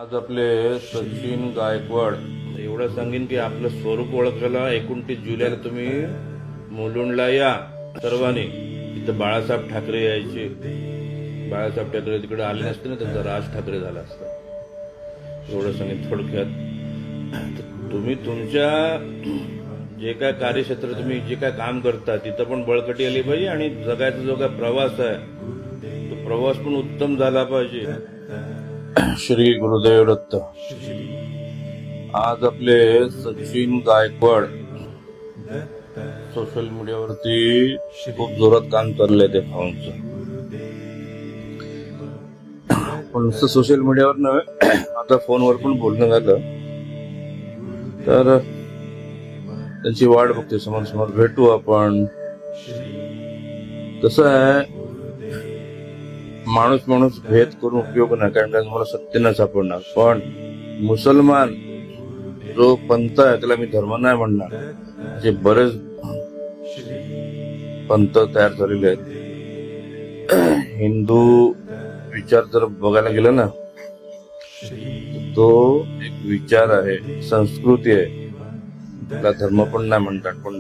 आज आपले सचिन गायकवाड एवढं सांगेन की आपलं स्वरूप ओळखायला 29 जुलैला तुम्ही मुलुंडला या सर्वांनी. तिथं बाळासाहेब ठाकरे यायचे. बाळासाहेब ठाकरे तिकडे आले नसते ना, त्यांचा राज ठाकरे झाला असता. एवढं सांगेन थोडक्यात. तुम्ही तुमच्या जे काय कार्यक्षेत्र, तुम्ही जे काय काम करता तिथं पण बळकटी आली पाहिजे आणि जगायचा जो काय प्रवास आहे तो प्रवास पण उत्तम झाला पाहिजे. श्री गुरुदेव दत्त. आज आपले सचिन गायकवाड सोशल मीडियावरती खूप जोरात काम चाललंय ते भाऊंचं. पण नुसतं सोशल मीडियावर नव्हे, आता फोनवर पण बोलणं झालं तर त्यांची वाट बघते. समोर भेटू आपण. कसं आहे, माणूस भेद करून उपयोग नाही, कारण तुम्हाला सत्य नाही सापडणार. पण मुसलमान जो पंथ आहे त्याला मी धर्म नाही म्हणणार. जे बरेच पंथ तयार झालेले आहेत. हिंदू विचार जर बघायला गेलं ना, तो एक विचार आहे, संस्कृती आहे. त्याला धर्म पण नाही म्हणतात. पण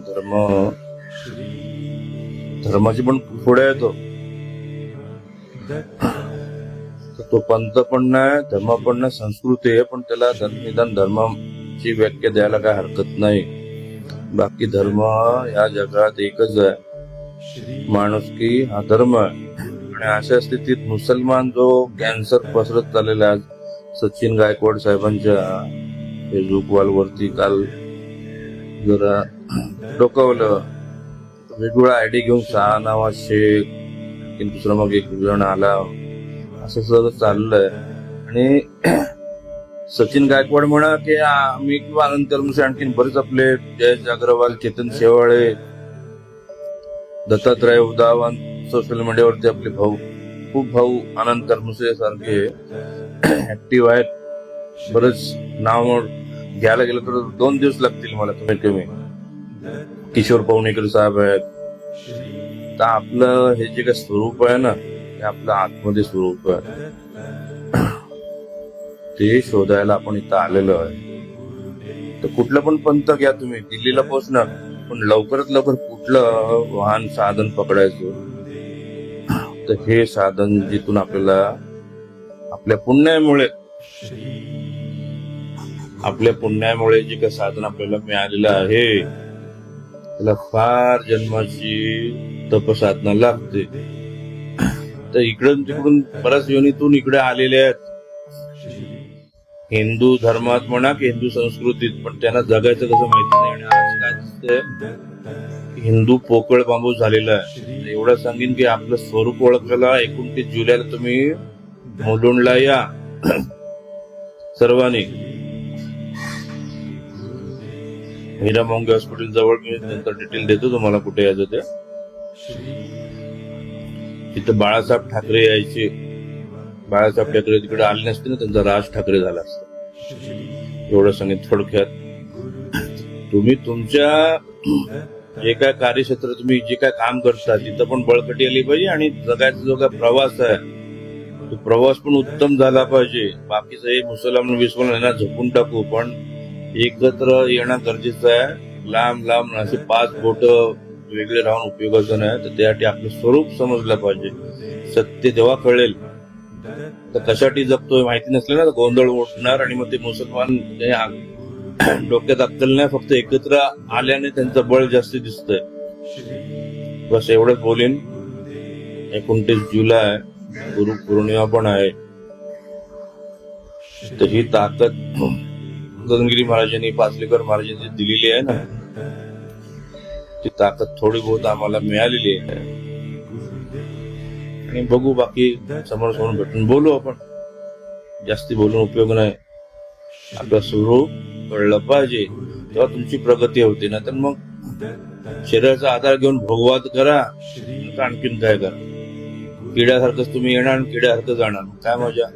धर्माची पण पुढे येतो. तो पंथ पण नाही, धर्म पण नाही, संस्कृती आहे. पण त्याला निदान धर्माची व्याख्या द्यायला काय हरकत नाही. बाकी धर्म या जगात एकच आहे, माणुसकी हा धर्म आहे. आणि अशा स्थितीत मुसलमान जो कॅन्सर पसरत चाललेला आहे, सचिन गायकवाड साहेबांच्या फेसबुक वॉलवरती काल जरा डोकावलं. वेगवेगळा आयडी घेऊन शहानवाज शेख, दुसरा मग एक जण आला, असं सगळं चाललंय. आणि सचिन गायकवाड म्हणा की आम्ही किंवा आनंद तरमुसे, आणखीन बरेच आपले जयेश अग्रवाल, चेतन शेवाळे, दत्तात्रय उदावान, सोशल मीडियावरती आपले भाऊ आनंद तरमुसे सारखे ऍक्टिव्ह आहेत. बरेच नाव घ्यायला गेलं तर 2 दिवस लागतील मला कमीत कमी. किशोर पवणेकर साहेब आहेत. तर आपलं हे जे काही स्वरूप आहे ना, हे आपलं आतमध्ये स्वरूप आहे, ते शोधायला आपण इथं आलेलो आहे. तर कुठलं पण पंथ घ्या तुम्ही, दिल्लीला पोहोचणार, पण लवकरात लवकर कुठलं वाहन साधन पकडायचं, तर हे साधन जिथून आपल्याला आपल्या पुण्यामुळे जे काही साधन आपल्याला मिळालेलं आहे, त्याला फार जन्माची तपसाधना लागते. तर इकडून तिकडून बऱ्याच योनीतून इकडे आलेले आहेत, हिंदू धर्मात म्हणा की हिंदू संस्कृतीत. पण त्यांना जगायचं कसं माहिती नाही. आणि आज काय दिसतंय, हिंदू पोकळ बांबू झालेला आहे. एवढं सांगेन की आपलं स्वरूप ओळखायला 29 जुलैला तुम्ही मुलुंडला या सर्वांनी. मीरा मोंगे हॉस्पिटल जवळ, मी नंतर डिटेल देतो तुम्हाला कुठे यायचं ते. तिथं बाळासाहेब ठाकरे यायचे. बाळासाहेब ठाकरे तिकडे आले नसते ना, त्यांचा राज ठाकरे झाला असता. एवढं सांगेन थोडक्यात. तुम्ही तुमच्या जे काय कार्यक्षेत्र, तुम्ही जे काय काम करता तिथं पण बळकटी आली पाहिजे आणि जगायचा जो काय प्रवास आहे तो प्रवास पण उत्तम झाला पाहिजे. बाकीचं हे मुसलमान विसरून झोपून टाकू, पण एकत्र येणं गरजेचं आहे. लांब असे 5 बोट वेगळे राहून उपयोगाचं नाही. तर त्यासाठी आपलं स्वरूप समजलं पाहिजे. सत्य जेव्हा कळेल, तर कशासाठी जगतोय माहिती नसलं ना, तर गोंधळ उठणार. आणि मग ते मुसलमान डोक्यात अक्कल नाही, फक्त एकत्र आल्याने त्यांचं बळ जास्त दिसतंय. बस एवढंच बोलीन. 29 जुलै गुरु पौर्णिमा पण आहे. तर ही ताकद गगनगिरी महाराजांनी, पाचलेकर महाराजांनी दिलेली आहे ना, ती ताकद थोडी बहुत आम्हाला मिळालेली आहे. आणि बघू, बाकी समोर भेटून बोलू आपण. जास्ती बोलून उपयोग नाही. आपलं स्वरूप कळलं पाहिजे, तेव्हा तुमची प्रगती होते. ना तर मग शरीराचा आधार घेऊन भोगवाद करा, आणखीन काय करा. किड्यासारखंच तुम्ही येणार आणि किड्यासारखं जाणार, काय मजा.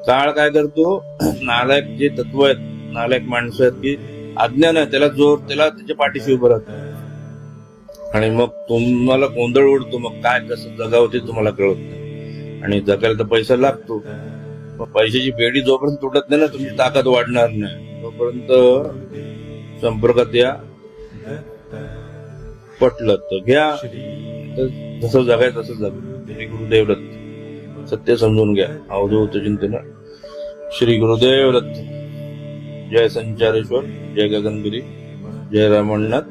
काळ काय करतो, नालायक जे तत्व आहेत, नालायक माणसं आहेत की अज्ञान आहे, त्याला त्याच्या पाठीशी उभं राहतं. आणि मग तुम्हाला गोंधळ उडतो. मग काय कसं जगावं ते तुम्हाला कळत नाही. आणि जगायला तर पैसा लागतो. पैशाची पेढी जोपर्यंत तुटत नाही ना तुमची ताकद वाढणार नाही, तोपर्यंत संपर्कात या. पटलं तर घ्या, तर जसं जगाय तसं जगा. श्री गुरुदेव दत्त. सत्य समजून घ्या. अवधूत चिंतन. श्री गुरुदेव दत्त. जय संचारेश्वर, जय गगनगिरी, जय रमणनाथ.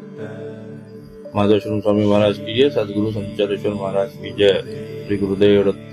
माधवश्वम स्वामी महाराज की जय. सद्गुरु संचारेश्वर महाराज की जय. श्री गुरुदेव दत्त.